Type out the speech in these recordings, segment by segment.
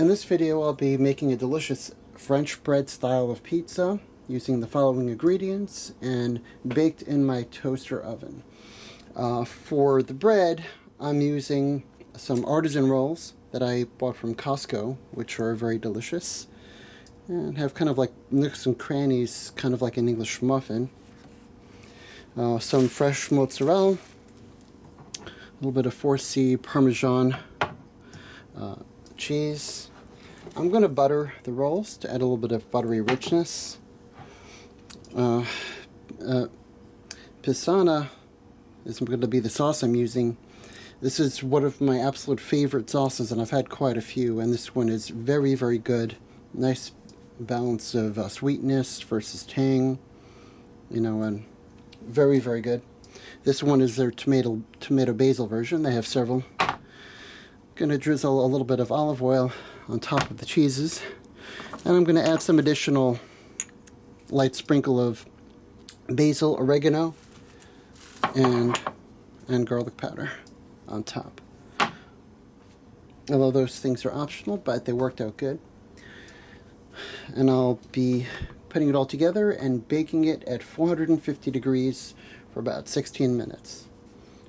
In this video, I'll be making a delicious French bread style of pizza using the following ingredients and baked in my toaster oven. For the bread, I'm using some Artisan Rolls that I bought from Costco, which are very delicious and have kind of like nooks and crannies, kind of like an English muffin. Some fresh mozzarella, a little bit of 4C Parmesan cheese. I'm going to butter the rolls to add a little bit of buttery richness. Paesana is going to be the sauce I'm using. This is one of my absolute favorite sauces, and I've had quite a few, and this one is very, very good. Nice balance of sweetness versus tang, and very, very good. This one is their tomato basil version. They have several. Going to drizzle a little bit of olive oil on top of the cheeses, and I'm going to add some additional light sprinkle of basil, oregano, and garlic powder on top. Although those things are optional, but they worked out good. And I'll be putting it all together and baking it at 450 degrees for about 16 minutes.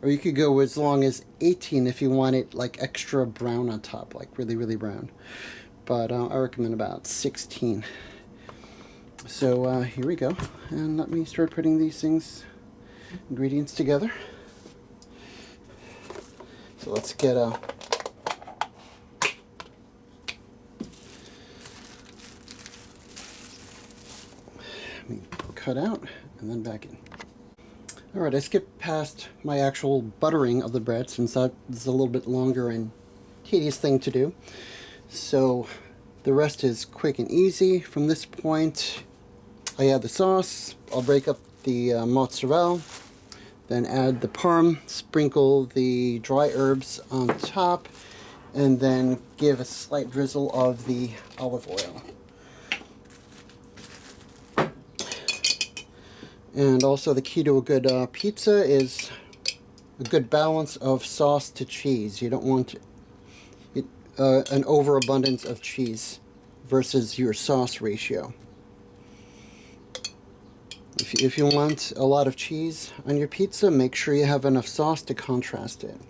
Or you could go as long as 18 if you want it like extra brown on top, like really, really brown. But I recommend about 16. So here we go. And let me start putting these ingredients together. So let's get let me cut out and then back in. Alright, I skipped past my actual buttering of the bread since that is a little bit longer and tedious thing to do. So the rest is quick and easy. From this point, I add the sauce. I'll break up the mozzarella, then add the parm, sprinkle the dry herbs on top, and then give a slight drizzle of the olive oil. And also the key to a good pizza is a good balance of sauce to cheese. You don't want an overabundance of cheese versus your sauce ratio. If you want a lot of cheese on your pizza, make sure you have enough sauce to contrast it.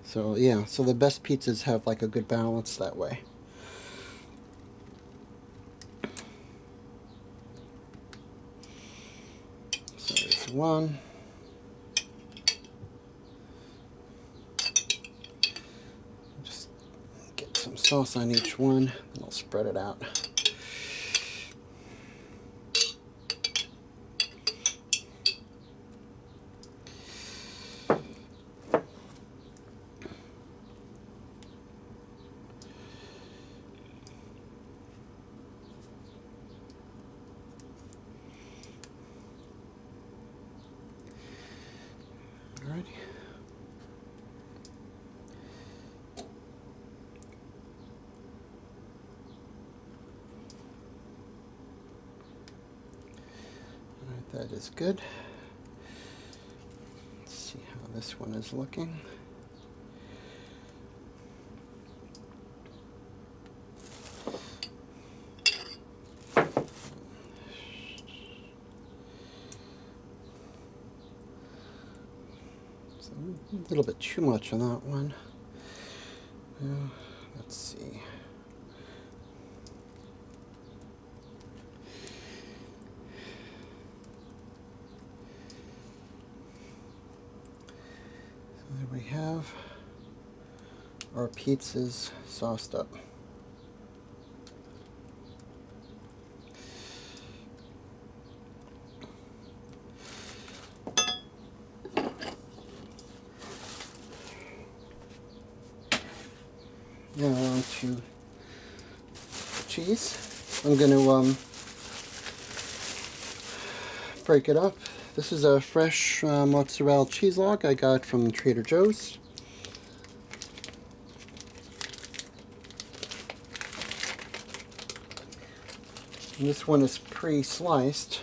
So yeah, so the best pizzas have like a good balance that way. So there's one. Just get some sauce on each one, and I'll spread it out. Alrighty. Alright, that is good. Let's see how this one is looking. A little bit too much on that one. Let's see. So there we have our pizzas sauced up. Now on to cheese. I'm going to break it up. This is a fresh mozzarella cheese log I got from Trader Joe's. And this one is pre-sliced.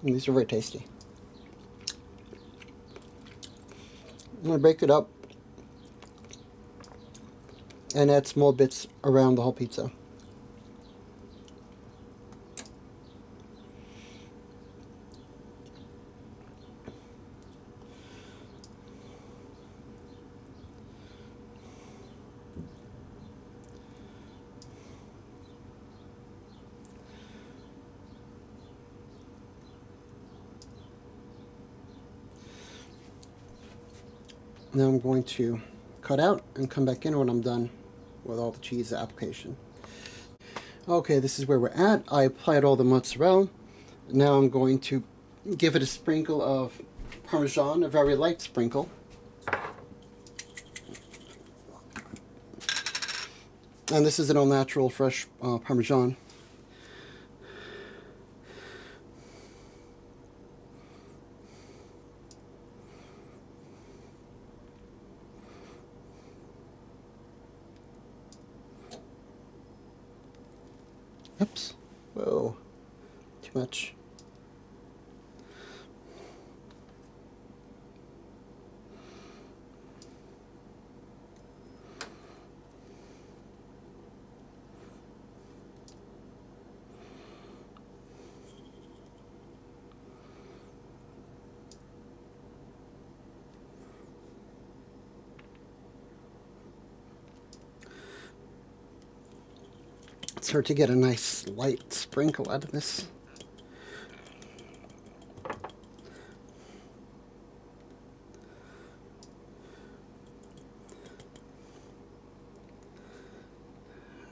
And these are very tasty. I'm going to break it up and add small bits around the whole pizza. Now I'm going to cut out and come back in when I'm done with all the cheese application. Okay, this is where we're at. I applied all the mozzarella. Now I'm going to give it a sprinkle of Parmesan, a very light sprinkle. And this is an all-natural, fresh Parmesan. Oops. Whoa. Too much. It's hard to get a nice light sprinkle out of this.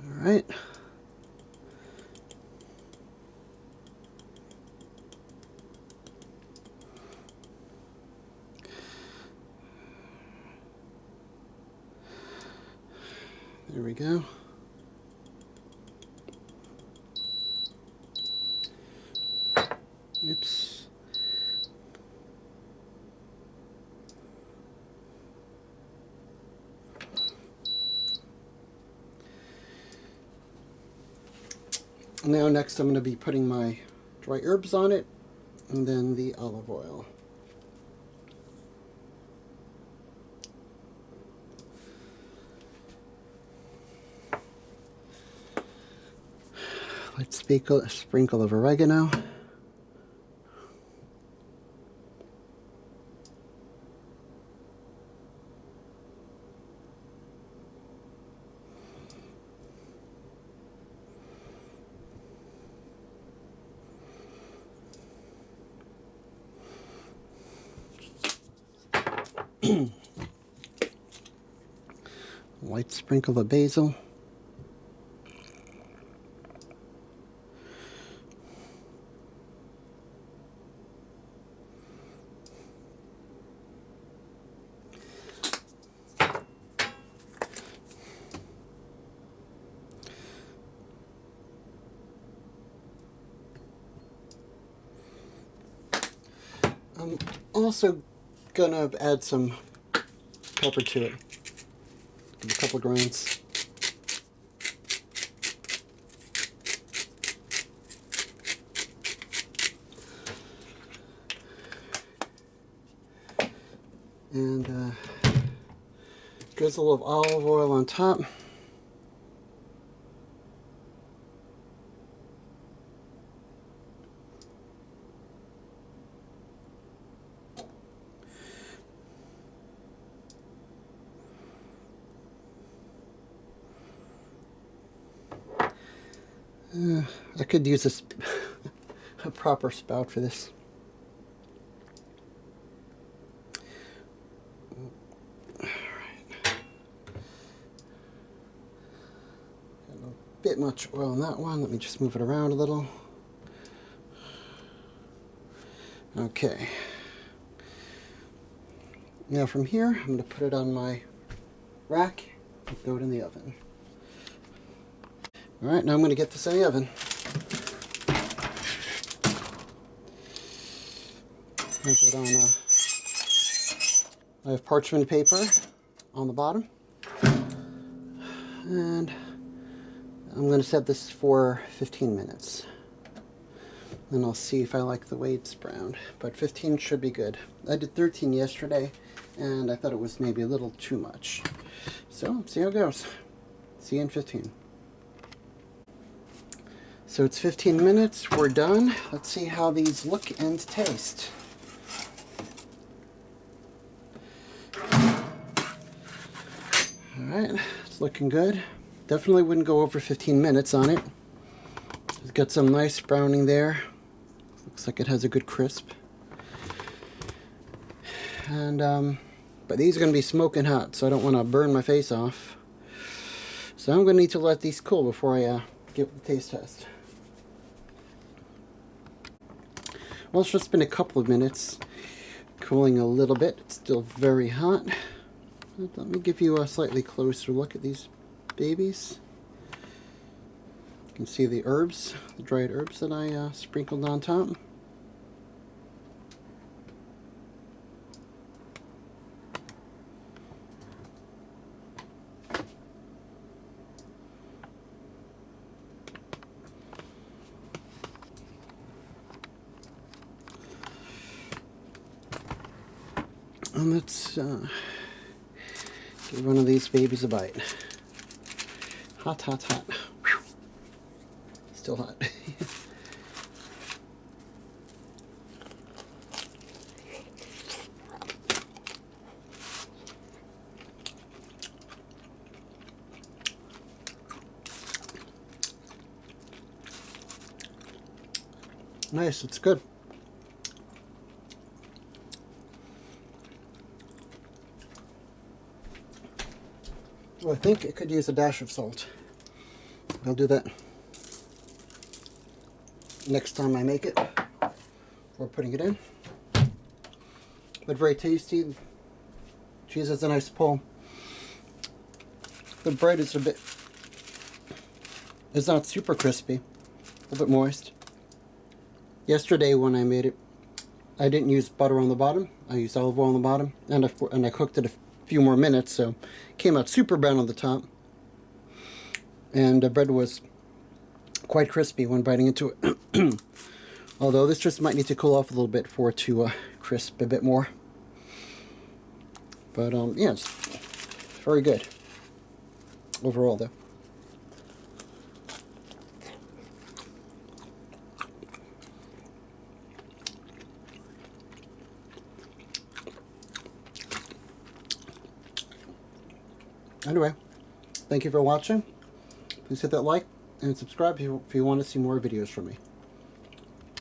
All right. There we go. Oops. Now next I'm going to be putting my dry herbs on it, and then the olive oil. Light sprinkle of oregano. Light sprinkle of basil. I'm also gonna add some pepper to it. Give it a couple grinds. And drizzle of olive oil on top. I could use a proper spout for this. Bit much oil on that one. Let me just move it around a little. Okay. Now from here, I'm going to put it on my rack and throw it in the oven. Alright, now I'm going to get this in the oven. I put on I have parchment paper on the bottom. And I'm going to set this for 15 minutes. Then I'll see if I like the way it's browned. But 15 should be good. I did 13 yesterday, and I thought it was maybe a little too much. So, see how it goes. See you in 15. So it's 15 minutes, we're done. Let's see how these look and taste. Alright, it's looking good. Definitely wouldn't go over 15 minutes on it. It's got some nice browning there. Looks like it has a good crisp. And, but these are going to be smoking hot, so I don't want to burn my face off. So I'm going to need to let these cool before I give the taste test. Well, it's just been a couple of minutes, cooling a little bit. It's still very hot. Let me give you a slightly closer look at these babies. You can see the herbs, the dried herbs that I sprinkled on top. And let's give one of these babies a bite. Hot, hot, hot. Whew. Still hot. Nice, it's good. Well, I think it could use a dash of salt. I'll do that next time I make it, before putting it in. But very tasty. Cheese has a nice pull. The bread is it's not super crispy, a little bit moist. Yesterday when I made it, I didn't use butter on the bottom. I used olive oil on the bottom, and I cooked it a few more minutes, so it came out super brown on the top. And the bread was quite crispy when biting into it. Although this just might need to cool off a little bit for it to crisp a bit more. But yeah, it's very good overall though. Anyway, thank you for watching. Please hit that like and subscribe if you want to see more videos from me.